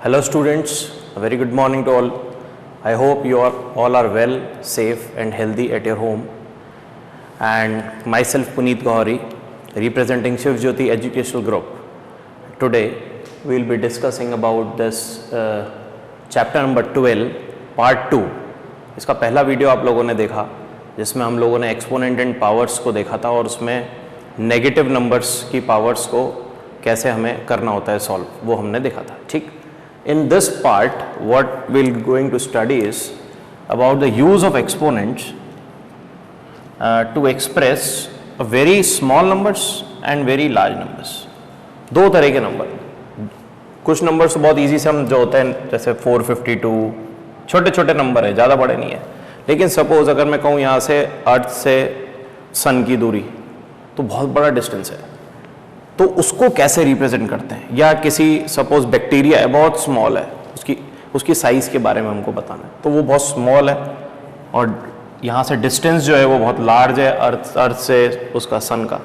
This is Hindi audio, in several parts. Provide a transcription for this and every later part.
Hello students, a very good morning to all. I hope you all are well, safe and healthy at your home. And myself Puneet Gohari, representing Shiv Jyoti Educational Group. Today we will be discussing about this chapter number 12, part 2. इसका पहला वीडियो आप लोगों ने देखा जिसमें हम लोगों ने एक्सपोनेंट एंड पावर्स को देखा था और उसमें नेगेटिव नंबर्स की पावर्स को कैसे हमें करना होता है सॉल्व, वो हमने देखा था. ठीक. In this part, what we're going to study is about the use of exponents to express a very small numbers and very large numbers. दो तरह के नंबर. कुछ नंबर्स बहुत इजी से हम जो होते हैं जैसे 452, छोटे छोटे नंबर है, ज़्यादा बड़े नहीं है. लेकिन सपोज अगर मैं कहूँ यहाँ से अर्थ से सन की दूरी तो बहुत बड़ा डिस्टेंस है, तो उसको कैसे रिप्रेजेंट करते हैं. या किसी सपोज बैक्टीरिया है, बहुत स्मॉल है, उसकी साइज़ के बारे में हमको बताना है, तो वो बहुत स्मॉल है और यहाँ से डिस्टेंस जो है वो बहुत लार्ज है अर्थ से उसका सन का.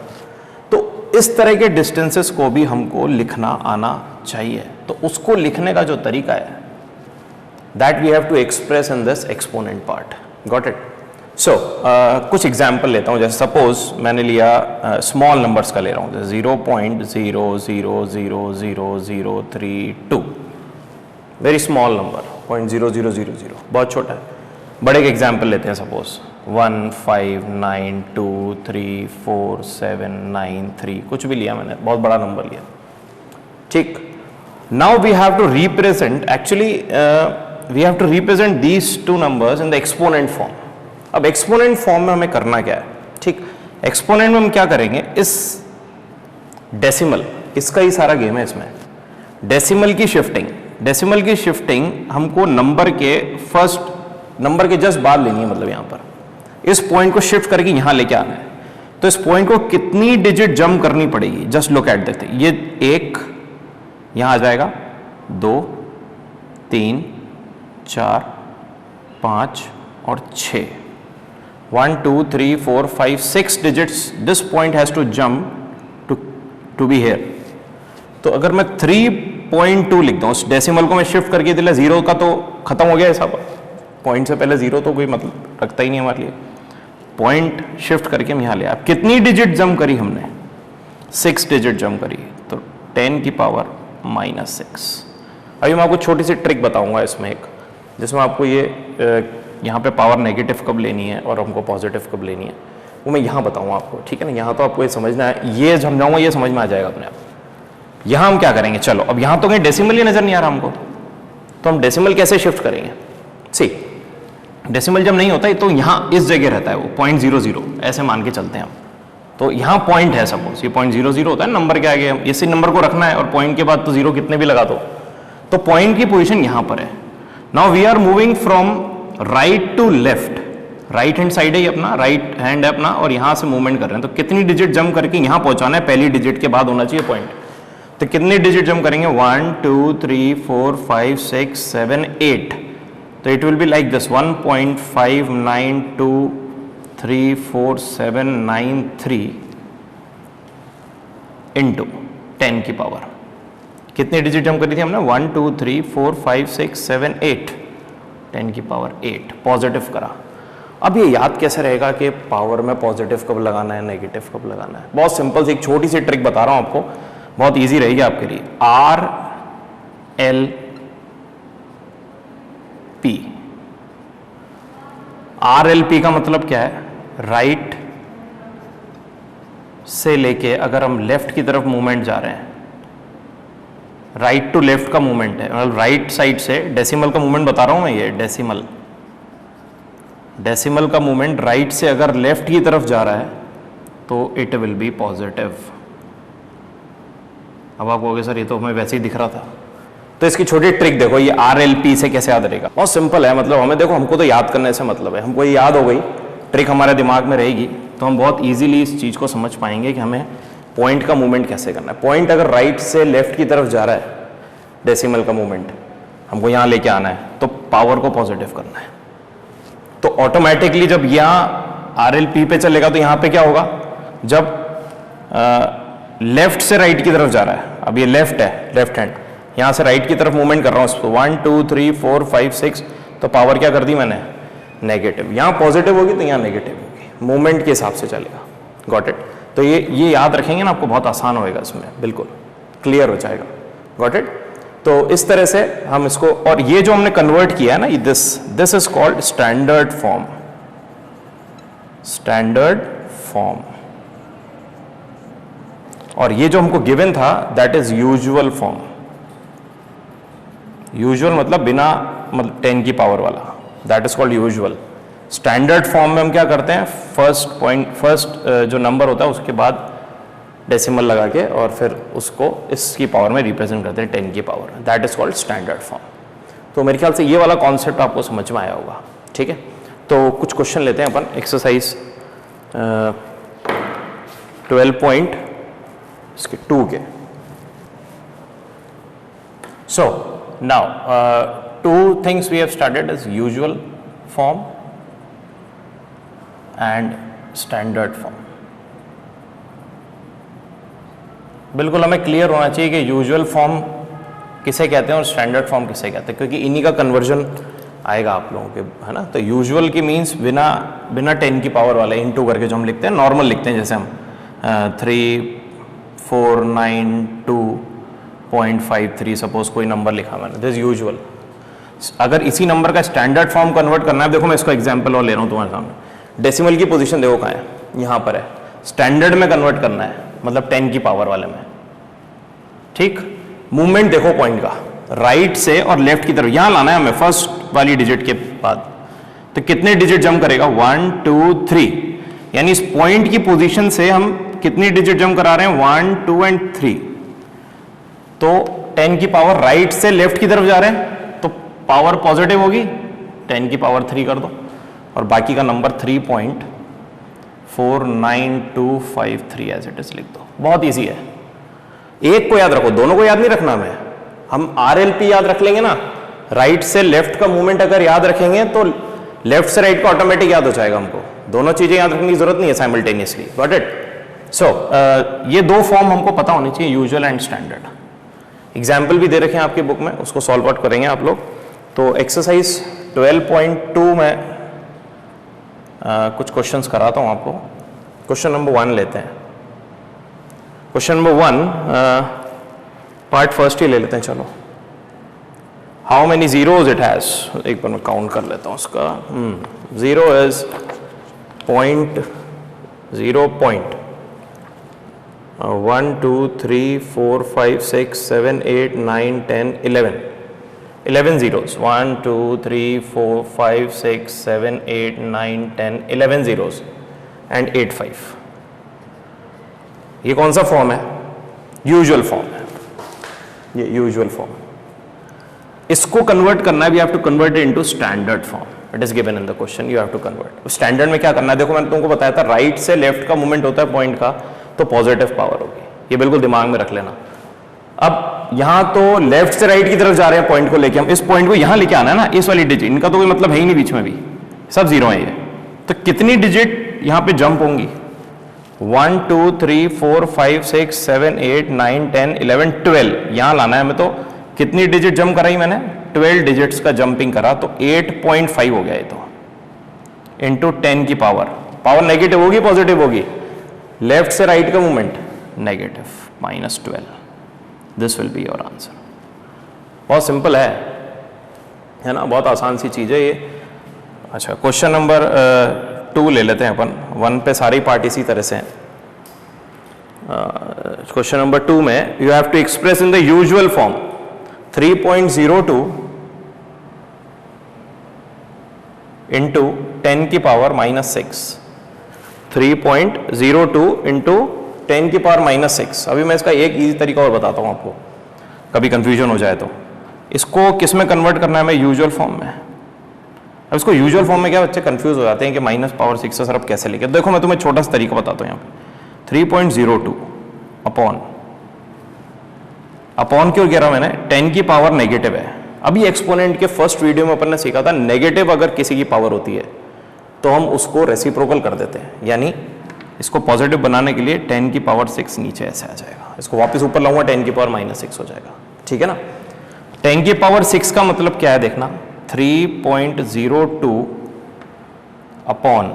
तो इस तरह के डिस्टेंसेस को भी हमको लिखना आना चाहिए. तो उसको लिखने का जो तरीका है that we have to express in this exponent part. Got it. So कुछ एग्जाम्पल लेता हूँ. जैसे सपोज मैंने लिया स्मॉल नंबर्स का ले रहा हूँ, 0.00000032, वेरी स्मॉल नंबर, 0.0000, बहुत छोटा है. बड़े के एग्जाम्पल लेते हैं. सपोज 159234793, कुछ भी लिया मैंने, बहुत बड़ा नंबर लिया. ठीक. Now we have to represent, actually we have to represent these two numbers in the exponent form. अब एक्सपोनेंट फॉर्म में हमें करना क्या है. ठीक. एक्सपोनेंट में हम क्या करेंगे, इस डेसिमल, इसका ही सारा गेम है इसमें. डेसिमल की शिफ्टिंग हमको नंबर के फर्स्ट नंबर के जस्ट बाद लेनी है. मतलब यहां पर इस पॉइंट को शिफ्ट करके यहां लेके आना है. तो इस पॉइंट को कितनी डिजिट जंप करनी पड़ेगी, जस्ट लुक एट देते. ये 1 यहां आ जाएगा, 2 3 4 5 और 6, 1 2 3 4 5 6 digits. This point has to jump to be here. तो अगर मैं 3.2 लिखता हूँ, डेसिमल को मैं शिफ्ट करके दिला, जीरो का तो खत्म हो गया हिसाब. पॉइंट से पहले जीरो तो कोई मतलब रखता ही नहीं हमारे लिए. पॉइंट शिफ्ट करके हम यहाँ ले. अब कितनी डिजिट जंप करी हमने, 6 डिजिट जंप करी, तो 10 की पावर -6. अभी मैं आपको छोटी सी ट्रिक बताऊंगा इसमें एक, जिसमें आपको ये यहाँ पे पावर नेगेटिव कब लेनी है और हमको पॉजिटिव कब लेनी है, वो मैं यहाँ बताऊँगा आपको. ठीक है ना. यहाँ तो आपको ये समझना है, ये समझाऊंगा, ये समझ में आ जाएगा अपने आप. यहाँ हम क्या करेंगे, चलो अब यहाँ तो कहीं डेसिमल ही नजर नहीं आ रहा हमको, तो हम डेसिमल कैसे शिफ्ट करेंगे. सी, डेसिमल जब नहीं होता है तो यहाँ इस जगह रहता है वो 0.00, ऐसे मान के चलते हैं हम. तो यहाँ पॉइंट है, सपोज ये 0.00 होता है, नंबर के आगे इसी नंबर को रखना है और पॉइंट के बाद तो जीरो कितने भी लगा दो. तो पॉइंट की पोजिशन यहाँ पर है. Now we are moving from right to left. Right hand side है ये अपना, राइट हैंड है अपना, और यहां से मूवमेंट कर रहे हैं. तो कितनी डिजिट जंप करके यहां पहुंचाना है, पहली डिजिट के बाद होना चाहिए पॉइंट. तो कितनी डिजिट जंप करेंगे, 1 2 3 4 5 6 7 8. तो it will be like this, 1.59234793 into 10 की पावर. कितनी डिजिट जंप करी थी हमने, 1 2 3 4 5 6 7 8, 10 की पावर 8. पॉजिटिव करा. अब ये याद कैसे रहेगा कि पावर में पॉजिटिव कब लगाना है, नेगेटिव कब लगाना है. बहुत सिंपल सी एक छोटी सी ट्रिक बता रहा हूं आपको, बहुत इजी रहेगी आपके लिए. RLP का मतलब क्या है, राइट से लेके अगर हम लेफ्ट की तरफ मूवमेंट जा रहे हैं, राइट टू लेफ्ट का मूवमेंट है, मतलब राइट साइड से डेसिमल का मूवमेंट बता रहा हूं मैं. ये डेसिमल का मूवमेंट राइट से अगर लेफ्ट की तरफ जा रहा है तो इट विल बी पॉजिटिव. अब आप कहोगे सर ये तो हमें वैसे ही दिख रहा था. तो इसकी छोटी ट्रिक देखो, ये RLP से कैसे याद रहेगा. बहुत सिंपल है. मतलब हमें देखो, हमको तो याद करने से मतलब है, हमको ये याद हो गई, ट्रिक हमारे दिमाग में रहेगी, तो हम बहुत ईजिली इस चीज़ को समझ पाएंगे कि हमें पॉइंट का मूवमेंट कैसे करना है. पॉइंट अगर राइट से लेफ्ट की तरफ जा रहा है, डेसिमल का मूवमेंट हमको यहाँ लेके आना है, तो पावर को पॉजिटिव करना है. तो ऑटोमेटिकली जब यहाँ RLP पे चलेगा तो यहाँ पे क्या होगा, जब लेफ्ट से राइट की तरफ जा रहा है, अब ये लेफ्ट है, लेफ्ट हैंड, यहाँ से राइट की तरफ मूवमेंट कर रहा हूँ इसको 1 2 3 4 5 6, तो पावर क्या कर दी मैंने नेगेटिव। यहाँ पॉजिटिव होगी तो यहाँ नेगेटिव होगी, मूवमेंट के हिसाब से चलेगा। Got it. तो ये याद रखेंगे ना, आपको बहुत आसान होएगा, इसमें बिल्कुल क्लियर हो जाएगा। Got it. तो इस तरह से हम इसको, और ये जो हमने कन्वर्ट किया है ना, this is called standard form. Standard form. और ये जो हमको गिवन था that is usual form. Usual मतलब बिना, मतलब 10 की पावर वाला, that is called usual. Standard form में हम क्या करते हैं, फर्स्ट जो नंबर होता है उसके बाद डेसिमल लगा के और फिर उसको इसकी पावर में रिप्रेजेंट करते हैं 10 की power, that is called standard form. तो मेरे ख्याल से ये वाला कॉन्सेप्ट आपको समझ में आया होगा। ठीक है, तो कुछ क्वेश्चन लेते हैं अपन एक्सरसाइज 12.2 के। So now 2 things we have started as usual form and standard form। बिल्कुल हमें क्लियर होना चाहिए कि यूजुअल फॉर्म किसे कहते हैं और स्टैंडर्ड फॉर्म किसे कहते हैं, क्योंकि इन्हीं का कन्वर्जन आएगा आप लोगों के, है ना। तो यूजुअल की मीन्स बिना 10 की पावर वाले इनटू करके जो हम लिखते हैं, नॉर्मल लिखते हैं, जैसे हम 3492.53 सपोज कोई नंबर लिखा मैंने, दिस यूजुअल। अगर इसी नंबर का स्टैंडर्ड फॉर्म कन्वर्ट करना है, देखो मैं इसको एग्जांपल और ले रहा हूँ तुम्हारे सामने, डेसिमल की पोजीशन देखो कहाँ है, यहाँ पर है। स्टैंडर्ड में कन्वर्ट करना है, मतलब 10 की पावर वाले में। ठीक, मूवमेंट देखो पॉइंट का, राइट से और लेफ्ट की तरफ यहाँ लाना है हमें फर्स्ट वाली डिजिट के बाद। तो कितने डिजिट जंप करेगा, 1 2 3, यानी इस पॉइंट की पोजीशन से हम कितनी डिजिट जंप करा रहे हैं, 1 2 एंड 3। तो 10 की पावर राइट से लेफ्ट की तरफ जा रहे हैं, तो पावर पॉजिटिव होगी, 10 की पावर 3 कर दो, और बाकी का नंबर 3.49253 एज इट इज लिख दो। बहुत इजी है, एक को याद रखो, दोनों को याद नहीं रखना हमें। हम RLP याद रख लेंगे ना, राइट से लेफ्ट का मूवमेंट अगर याद रखेंगे तो लेफ्ट से राइट का ऑटोमेटिक याद हो जाएगा हमको। दोनों चीजें याद रखने की जरूरत नहीं है साइमल्टेनियसली। Got it. सो ये 2 फॉर्म हमको पता होनी चाहिए, यूजुअल एंड स्टैंडर्ड। एग्जाम्पल भी दे रखे हैं आपके बुक में, उसको सॉल्व आउट करेंगे आप लोग। तो एक्सरसाइज 12.2 में कुछ क्वेश्चंस कराता हूं आपको। क्वेश्चन नंबर 1 लेते हैं। क्वेश्चन नंबर 1 पार्ट फर्स्ट ही ले लेते हैं, चलो। How many zeros it has, एक बार मैं काउंट कर लेता हूं उसका। 0 इज 0.0 1 2 3 4 5 6 7 8 9 10 11 zeros, 1 2 3 4 5 6 7 8 9 10 11 zeros and 8 5। ये कौन सा फॉर्म है, यूजुअल फॉर्म है, ये यूजुअल फॉर्म। इसको कन्वर्ट करना है, we have to convert it into standard form. It is given in the question, you have to convert. Standard में क्या करना है, देखो मैंने तुमको बताया था, राइट से लेफ्ट का मूवमेंट होता है पॉइंट का, तो पॉजिटिव पावर होगी, ये बिल्कुल दिमाग में रख लेना। अब यहां तो लेफ्ट से राइट की तरफ जा रहे हैं पॉइंट को लेके, हम इस पॉइंट को यहां लेके आना है ना, इस वाली डिजिट, इनका तो कोई मतलब है ही नहीं बीच में भी, सब जीरो है ये। तो कितनी डिजिट यहां पे जंप होंगी, 1 2 3 4 5 6 7 8 9 10 11 12, यहां लाना है हमें। तो कितनी डिजिट जंप कराई मैंने, 12 डिजिट्स का जंपिंग करा, तो 8.5 हो गया ये तो, इंटू 10 की पावर नेगेटिव होगी पॉजिटिव होगी, लेफ्ट से राइट का movement negative, -12। This will be your answer. बहुत सिंपल है ना, बहुत आसान सी चीज है ये। अच्छा, क्वेश्चन नंबर 2 ले लेते हैं अपन, 1 पे सारी पार्ट इसी तरह से हैं। क्वेश्चन नंबर 2 में you have to express in the usual form 3.02 into 10 की पावर -6, 3.02 इंटू 10 की पावर -6। अभी मैं इसका एक इजी तरीका और बताता हूं आपको, कभी कंफ्यूजन हो जाए तो। इसको किस में कन्वर्ट करना है, मैं यूजुअल फॉर्म में। अब इसको यूजुअल फॉर्म में क्या बच्चे कंफ्यूज हो जाते हैं कि -6 सर अब कैसे लिखे। देखो मैं तुम्हें छोटा सा तरीका बताता हूं यहाँ पे, 3.02 अपॉन क्यों कह रहा मैंने, 10 की पावर नेगेटिव है। अभी एक्सपोनेंट के फर्स्ट वीडियो में अपन ने सीखा था, नेगेटिव अगर किसी की पावर होती है तो हम उसको रेसिप्रोकल कर देते हैं, यानी इसको पॉजिटिव बनाने के लिए 10 की पावर 6 नीचे ऐसे आ जाएगा, इसको वापस ऊपर लाऊंगा 10 की पावर -6 हो जाएगा। ठीक है ना। 10 की पावर 6 का मतलब क्या है देखना, 3.02 अपॉन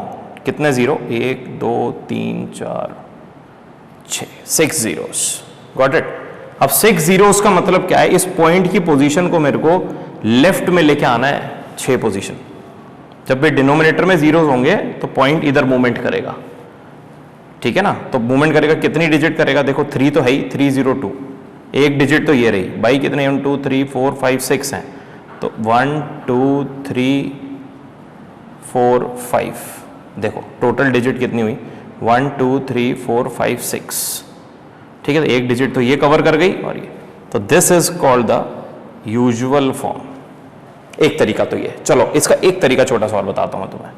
कितने जीरो, 1 2 3 4 6, 6 जीरोस, गॉट इट। अब 6 जीरोस का मतलब क्या है, इस पॉइंट की पोजीशन को मेरे को लेफ्ट में लेके आना है 6 पोजीशन। जब भी डिनोमिनेटर में जीरोस होंगे तो पॉइंट इधर मूवमेंट करेगा, ठीक है ना। तो मूवमेंट करेगा, कितनी डिजिट करेगा, देखो 3 तो है ही, 302, एक डिजिट तो ये रही, बाई कितने 1 2 3 4 5 6 हैं, तो 1 2 3 4 5, देखो टोटल डिजिट कितनी हुई, 1 2 3 4 5 6, ठीक है। तो एक डिजिट तो ये कवर कर गई और ये, तो this is called the usual form. एक तरीका तो ये, चलो इसका एक तरीका छोटा सा और बताता हूं तुम्हें।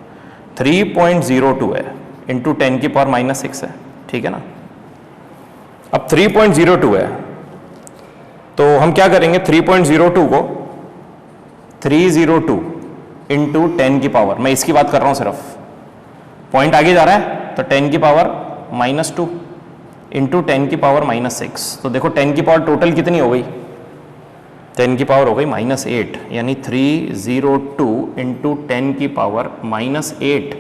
3.02 है इंटू 10 की पावर -6 है, ठीक है ना। अब 3.02 है तो हम क्या करेंगे, 3.02 को 302 इंटू 10 की पावर, मैं इसकी बात कर रहा हूं सिर्फ, पॉइंट आगे जा रहा है तो 10 की पावर -2 इंटू 10 की पावर -6, तो देखो 10 की पावर टोटल कितनी हो गई, 10 की पावर हो गई -8, यानी 302 इंटू 10 की पावर -8।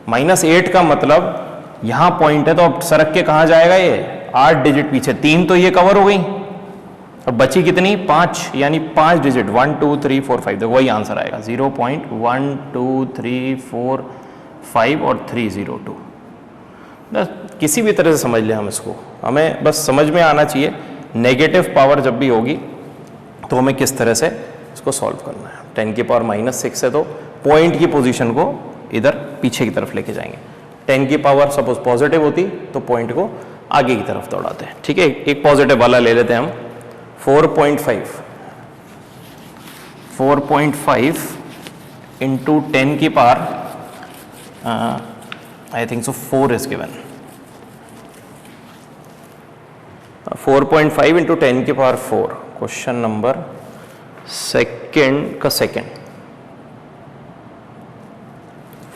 -8 का मतलब यहां पॉइंट है तो अब सरक के कहां जाएगा ये, 8 डिजिट पीछे, 3 तो ये कवर हो गई, और बची कितनी 5, यानी 5 डिजिट 1 2 3 4 5, देखो वही आंसर आएगा 0.1 2 3 4 5 और 302। बस किसी भी तरह से समझ लें हम इसको, हमें बस समझ में आना चाहिए नेगेटिव पावर जब भी होगी तो हमें किस तरह से इसको सॉल्व करना है। 10 की पावर -6 है तो पॉइंट की पोजीशन को इधर पीछे की तरफ लेके जाएंगे। 10 की पावर सपोज पॉजिटिव होती तो पॉइंट को आगे की तरफ दौड़ाते हैं, ठीक है। एक पॉजिटिव वाला ले लेते हैं हम, 4.5 इंटू 10 की power I think so 4 is given, 4.5 into 10 की पावर 4, क्वेश्चन नंबर सेकेंड का सेकेंड,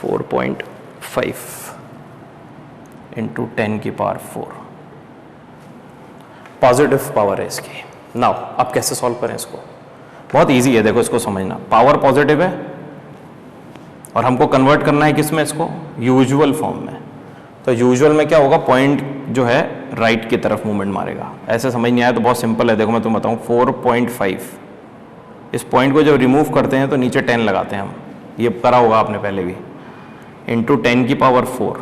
4.5 इंटू 10 की पावर 4 पॉजिटिव पावर है इसकी। नाउ अब कैसे सॉल्व करें इसको, बहुत इजी है, देखो इसको समझना, पावर पॉजिटिव है और हमको कन्वर्ट करना है किस में, इसको यूजुअल फॉर्म में। तो यूजुअल में क्या होगा, पॉइंट जो है राइट की तरफ मूवमेंट मारेगा। ऐसे समझ नहीं आया तो बहुत सिंपल है, देखो मैं तुम्हें बताऊं, 4.5, इस पॉइंट को जब रिमूव करते हैं तो नीचे 10 लगाते हैं हम, ये करा होगा आपने पहले भी, इंटू 10 की पावर 4।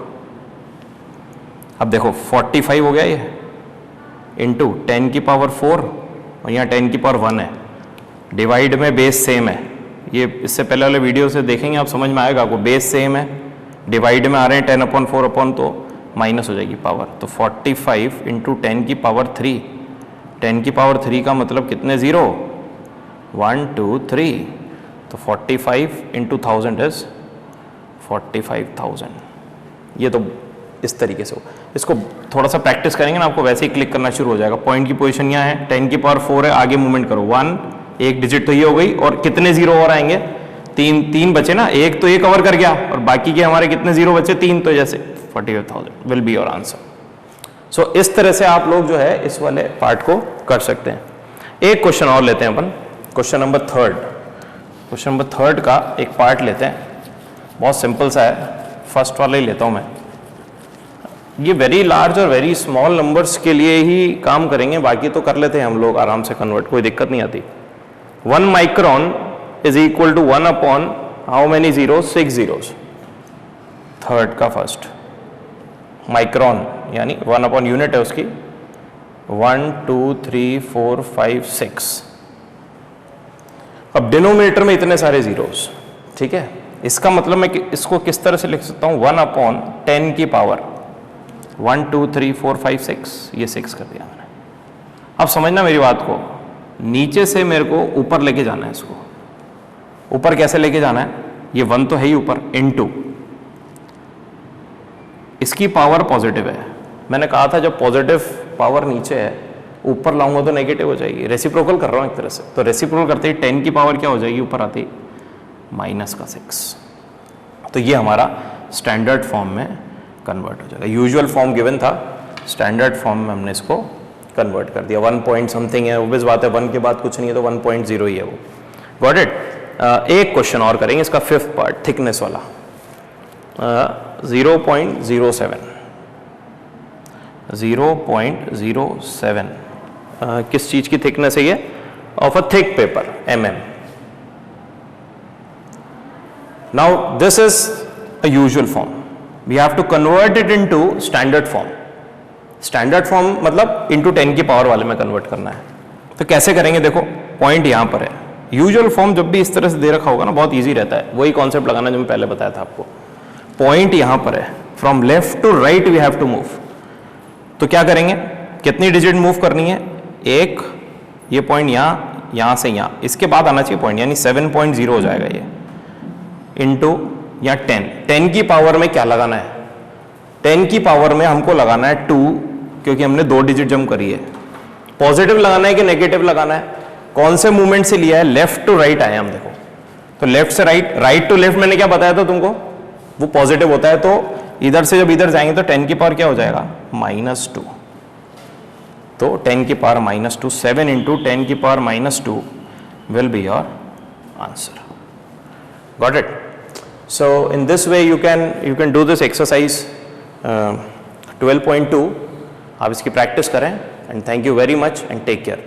अब देखो 45 हो गया ये, इंटू 10 की पावर 4 और यहाँ 10 की पावर 1 है, डिवाइड में बेस सेम है, ये इससे पहले वाले वीडियो से देखेंगे आप समझ में आएगा आपको, बेस सेम है, डिवाइड में आ रहे हैं 10/4 तो माइनस हो जाएगी पावर, तो 45 इंटू 10 की पावर 3, 10 की पावर 3 का मतलब कितने जीरो, 1 2 3, तो 45 इंटू 1000 इज 45,000। ये तो इस तरीके से हो, इसको थोड़ा सा प्रैक्टिस करेंगे ना आपको वैसे ही क्लिक करना शुरू हो जाएगा। पॉइंट की पोजीशन यहाँ है, 10 की पावर 4 है, आगे मूवमेंट करो, 1, एक डिजिट तो ये हो गई, और कितने जीरो और आएंगे, 3 बचे ना, एक तो ये कवर कर गया और बाकी के हमारे कितने जीरो बचे, 3, तो जैसे 45,000 विल बी योर आंसर। सो इस तरह से आप लोग जो है इस वाले पार्ट को कर सकते हैं। एक क्वेश्चन और लेते हैं अपन, क्वेश्चन नंबर 3 का एक पार्ट लेते हैं, बहुत सिंपल सा है, फर्स्ट वाला ही लेता हूं मैं। ये वेरी लार्ज और वेरी स्मॉल नंबर्स के लिए ही काम करेंगे, बाकी तो कर लेते हैं हम लोग आराम से कन्वर्ट, कोई दिक्कत नहीं आती। 1 micron is equal to 1 upon how many zero, 6 zeros. Third का फर्स्ट माइक्रोन यानी 1 अपॉन यूनिट है उसकी, 1 2 3 4 5 6। अब डिनोमिनेटर में इतने सारे जीरोस, ठीक है, इसका मतलब मैं इसको किस तरह से लिख सकता हूं, 1 अपॉन 10 की पावर 1 2 3 4 5 6, ये 6 कर दिया मैंने। अब समझना मेरी बात को, नीचे से मेरे को ऊपर लेके जाना है इसको। ऊपर कैसे लेके जाना है, ये 1 तो है ही ऊपर, इनटू इसकी पावर पॉजिटिव है। मैंने कहा था जब पॉजिटिव पावर नीचे है ऊपर लाऊंगा तो नेगेटिव हो जाएगी, रेसिप्रोकल कर रहा हूं एक तरह से, तो रेसिप्रोकल करते ही 10 की पावर क्या हो जाएगी, ऊपर आती -6। तो ये हमारा स्टैंडर्ड फॉर्म में कन्वर्ट हो जाएगा। यूजुअल फॉर्म गिवन था, स्टैंडर्ड फॉर्म में हमने इसको कन्वर्ट कर दिया, 1 पॉइंट समथिंग है, ऑब्वियस बात है 1 के बाद कुछ नहीं है तो 1.0 ही है वो। Got it. एक क्वेश्चन और करेंगे इसका 5th पार्ट, थिकनेस वाला। 0.07 किस चीज की थिकनेस है ये? Of a thick paper, mm। Now this is a usual form, we have to convert it into standard form. Standard form मतलब इंटू 10 की पावर वाले में कन्वर्ट करना है। तो कैसे करेंगे? देखो पॉइंट यहां पर है। यूजुअल फॉर्म जब भी इस तरह से दे रखा होगा ना, बहुत इजी रहता है, वही कॉन्सेप्ट लगाना जो मैं पहले बताया था आपको। पॉइंट यहां पर है, from left to right we have to move. तो क्या करेंगे? कितनी डिजिट मूव करनी है? एक, ये पॉइंट यहां से यहां, इसके बाद आना चाहिए पॉइंट, यानी 7.0 हो जाएगा ये, इंटू या 10 की पावर में क्या लगाना है? 10 की पावर में हमको लगाना है 2, क्योंकि हमने 2 डिजिट जंप करी है। पॉजिटिव लगाना है कि नेगेटिव लगाना है? कौन से मूवमेंट से लिया है? लेफ्ट टू राइट आए हम, देखो तो लेफ्ट से राइट, राइट टू लेफ्ट मैंने क्या बताया था तुमको, वो पॉजिटिव होता है। तो इधर से जब इधर जाएंगे तो 10 की पावर क्या हो जाएगा? -2। तो 10 की पावर -2, 7 इंटू 10 की power -2 will be your answer. Got it? So in this way you can do this exercise 12.2। आप इसकी प्रैक्टिस करें, and thank you very much and take care.